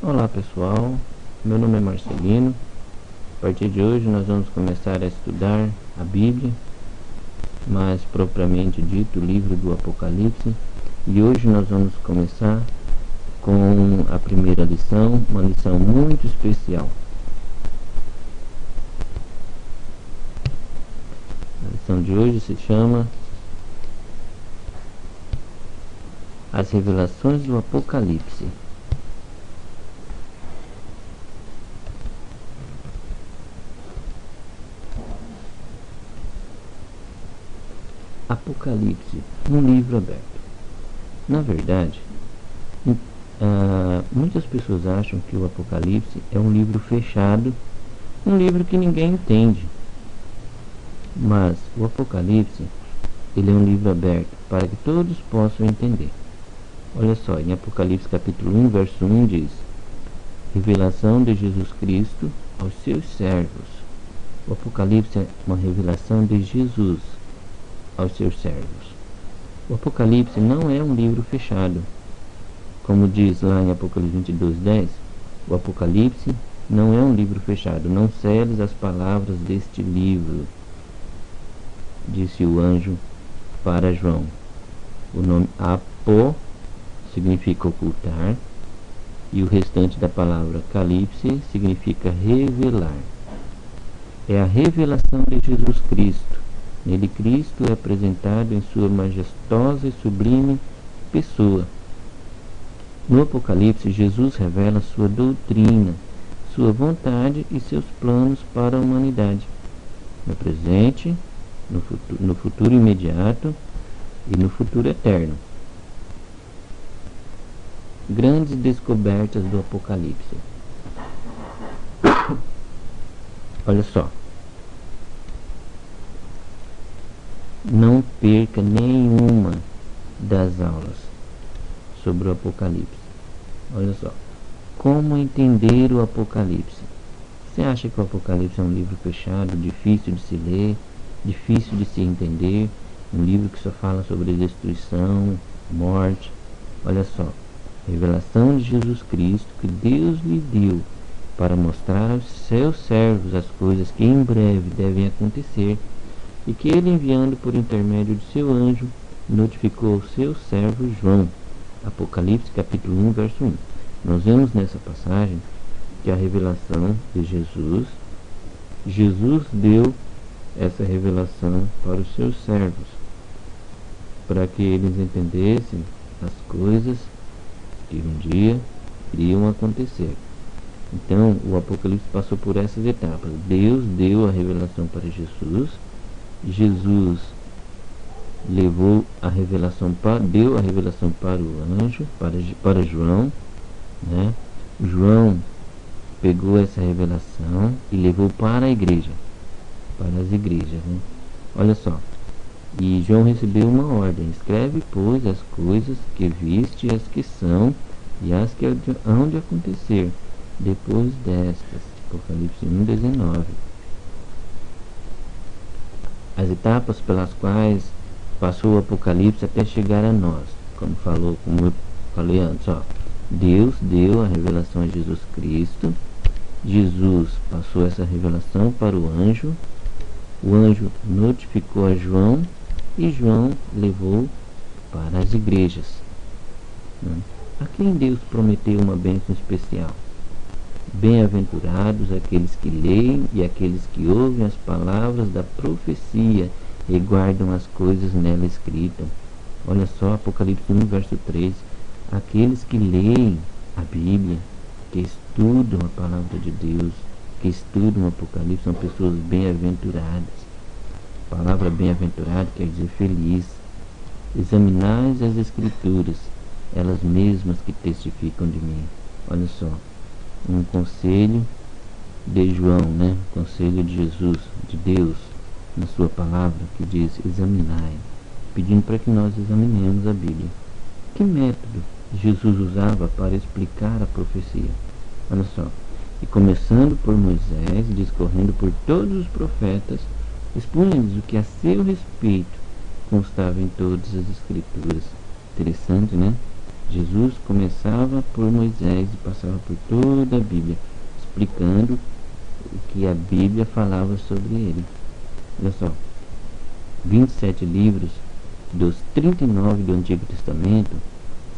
Olá pessoal, meu nome é Marcelino. A partir de hoje nós vamos começar a estudar a Bíblia, mais propriamente dito o livro do Apocalipse. E hoje nós vamos começar com a primeira lição, uma lição muito especial. A lição de hoje se chama As Revelações do Apocalipse. Apocalipse, um livro aberto. Na verdade, muitas pessoas acham que o Apocalipse é um livro fechado, um livro que ninguém entende. Mas o Apocalipse, ele é um livro aberto para que todos possam entender. Olha só, em Apocalipse capítulo 1, verso 1 diz: Revelação de Jesus Cristo aos seus servos. O Apocalipse é uma revelação de Jesus aos seus servos. O Apocalipse não é um livro fechado. Como diz lá em Apocalipse 22:10, o Apocalipse não é um livro fechado. Não seles as palavras deste livro, disse o anjo para João. O nome Apo significa ocultar, e o restante da palavra Calipse significa revelar. É a revelação de Jesus Cristo. Nele Cristo é apresentado em sua majestosa e sublime pessoa. No Apocalipse, Jesus revela sua doutrina, sua vontade e seus planos para a humanidade, no presente, no futuro imediato e no futuro eterno. Grandes descobertas do Apocalipse. Olha só. Não perca nenhuma das aulas sobre o Apocalipse. Olha só. Como entender o Apocalipse? Você acha que o Apocalipse é um livro fechado, difícil de se ler, difícil de se entender? Um livro que só fala sobre destruição, morte? Olha só. Revelação de Jesus Cristo que Deus lhe deu para mostrar aos seus servos as coisas que em breve devem acontecer, e que ele, enviando por intermédio de seu anjo, notificou ao seu servo João. Apocalipse capítulo 1, verso 1. Nós vemos nessa passagem que a revelação de Jesus deu essa revelação para os seus servos, para que eles entendessem as coisas que um dia iriam acontecer. Então, o Apocalipse passou por essas etapas. Deus deu a revelação para Jesus. Jesus levou a revelação deu a revelação para o anjo, para João, né? João pegou essa revelação e levou para a igreja, para as igrejas, né? Olha só. E João recebeu uma ordem: escreve, pois, as coisas que viste, as que são e as que hão de acontecer depois destas. Apocalipse 1:19. As etapas pelas quais passou o Apocalipse até chegar a nós, como eu falei antes, ó. Deus deu a revelação a Jesus Cristo. Jesus passou essa revelação para o anjo notificou a João, e João levou para as igrejas, né? A quem Deus prometeu uma bênção especial? Bem-aventurados aqueles que leem e aqueles que ouvem as palavras da profecia e guardam as coisas nela escritas. Olha só, Apocalipse 1, verso 3. Aqueles que leem a Bíblia, que estudam a palavra de Deus, que estudam o Apocalipse, são pessoas bem-aventuradas. A palavra bem-aventurado quer dizer feliz. Examinais as Escrituras, elas mesmas que testificam de mim. Olha só, um conselho de João, né? Conselho de Jesus, de Deus, na sua palavra, que diz: examinai, pedindo para que nós examinemos a Bíblia. Que método Jesus usava para explicar a profecia? Olha só. E começando por Moisés, discorrendo por todos os profetas, expunha-lhes o que a seu respeito constava em todas as Escrituras. Interessante, né? Jesus começava por Moisés e passava por toda a Bíblia, explicando o que a Bíblia falava sobre ele. Olha só, 27 livros dos 39 do Antigo Testamento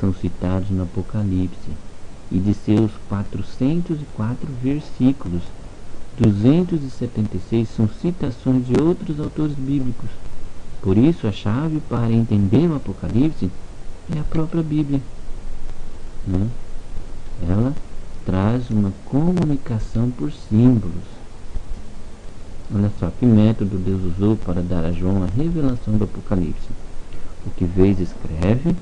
são citados no Apocalipse, e de seus 404 versículos, 276 são citações de outros autores bíblicos. Por isso, a chave para entender o Apocalipse é a própria Bíblia, né? Ela traz uma comunicação por símbolos. Olha só que método Deus usou para dar a João a revelação do Apocalipse. O que vês escreve,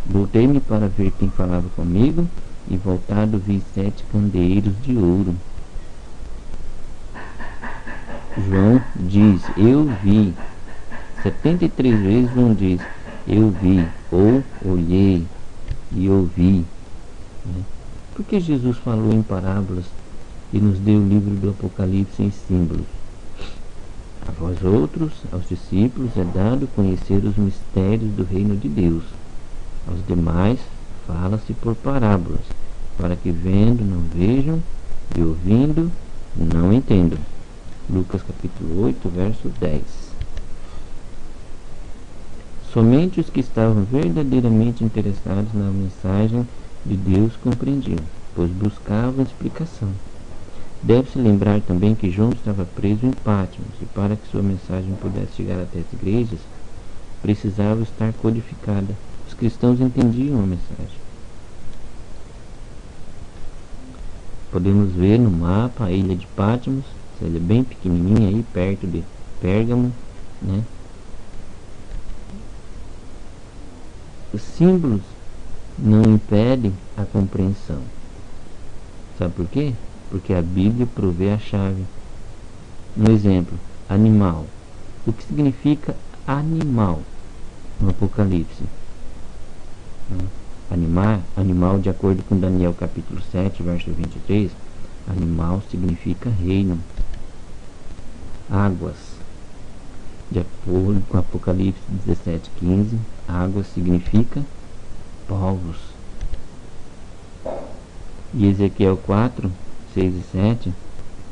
voltei-me para ver quem falava comigo, e voltado vi 7 candeeiros de ouro. João diz, eu vi. 73 vezes João diz, eu vi, ou olhei e ouvi, né? Porque Jesus falou em parábolas e nos deu o livro do Apocalipse em símbolos. A vós outros, aos discípulos, é dado conhecer os mistérios do reino de Deus. Aos demais, fala-se por parábolas, para que vendo não vejam e ouvindo não entendam. Lucas capítulo 8, verso 10. Somente os que estavam verdadeiramente interessados na mensagem de Deus compreendiam, pois buscavam explicação. Deve-se lembrar também que João estava preso em Patmos, e para que sua mensagem pudesse chegar até as igrejas, precisava estar codificada. Os cristãos entendiam a mensagem. Podemos ver no mapa a ilha de Patmos, essa ilha bem pequenininha aí, perto de Pérgamo, né? Os símbolos não impedem a compreensão. Sabe por quê? Porque a Bíblia provê a chave. Um exemplo, animal. O que significa animal no Apocalipse? Animal, de acordo com Daniel capítulo 7, verso 23, animal significa reino. Águas, de acordo com Apocalipse 17, 15, águas significa povos. E Ezequiel 4, 6 e 7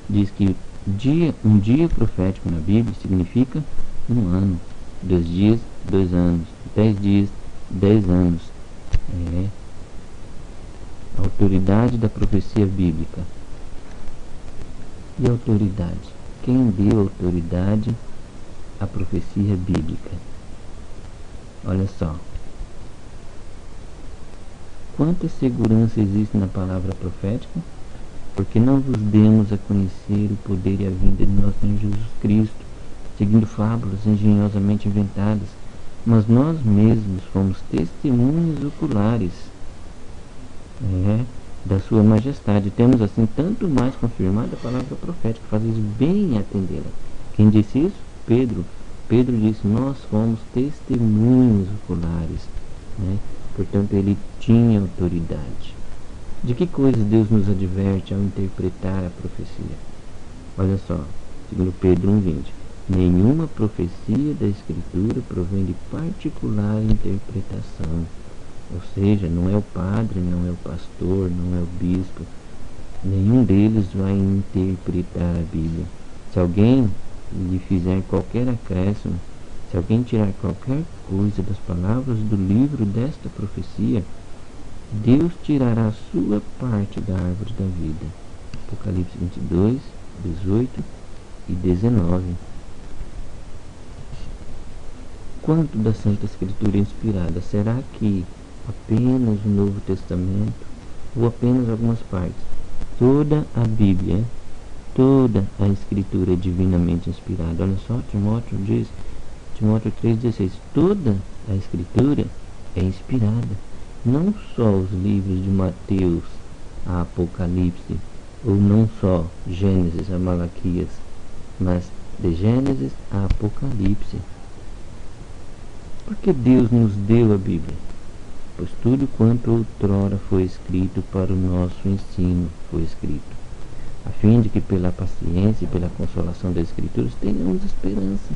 diz que um dia profético na Bíblia significa um ano, 2 dias, 2 anos, 10 dias, 10 anos. A autoridade da profecia bíblica. E autoridade? Quem deu autoridade à profecia bíblica? Olha só. Quanta segurança existe na palavra profética? Porque não vos demos a conhecer o poder e a vinda de nosso Senhor Jesus Cristo, seguindo fábulas engenhosamente inventadas, mas nós mesmos fomos testemunhas oculares da sua majestade. Temos assim tanto mais confirmada a palavra profética. Fazes bem em atendê-la. Quem disse isso? Pedro. Pedro disse, nós fomos testemunhas oculares, né? Portanto, ele tinha autoridade. De que coisas Deus nos adverte ao interpretar a profecia? Olha só, segundo Pedro 1,20. Nenhuma profecia da Escritura provém de particular interpretação. Ou seja, não é o padre, não é o pastor, não é o bispo. Nenhum deles vai interpretar a Bíblia. Se alguém lhe fizer qualquer acréscimo, se alguém tirar qualquer coisa das palavras do livro desta profecia, Deus tirará a sua parte da árvore da vida. Apocalipse 22, 18 e 19. Quanto da Santa Escritura inspirada? Será que apenas o Novo Testamento ou apenas algumas partes? Toda a Bíblia, toda a Escritura é divinamente inspirada. Olha só, Timóteo 3,16. Toda a Escritura é inspirada. Não só os livros de Mateus a Apocalipse, ou não só Gênesis a Malaquias, mas de Gênesis a Apocalipse. Porque Deus nos deu a Bíblia? Pois tudo quanto outrora foi escrito para o nosso ensino foi escrito, a fim de que pela paciência e pela consolação das Escrituras tenhamos esperança.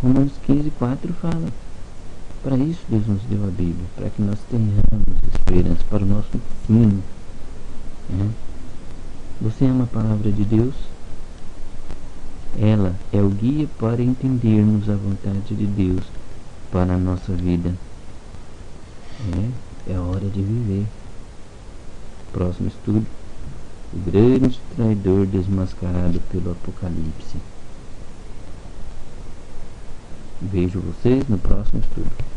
Romanos 15, 4 fala. Para isso Deus nos deu a Bíblia, para que nós tenhamos esperança para o nosso fim, né? Você ama a palavra de Deus? Ela é o guia para entendermos a vontade de Deus para a nossa vida. É hora de viver. Próximo estudo: o grande traidor desmascarado pelo Apocalipse. Vejo vocês no próximo estudo.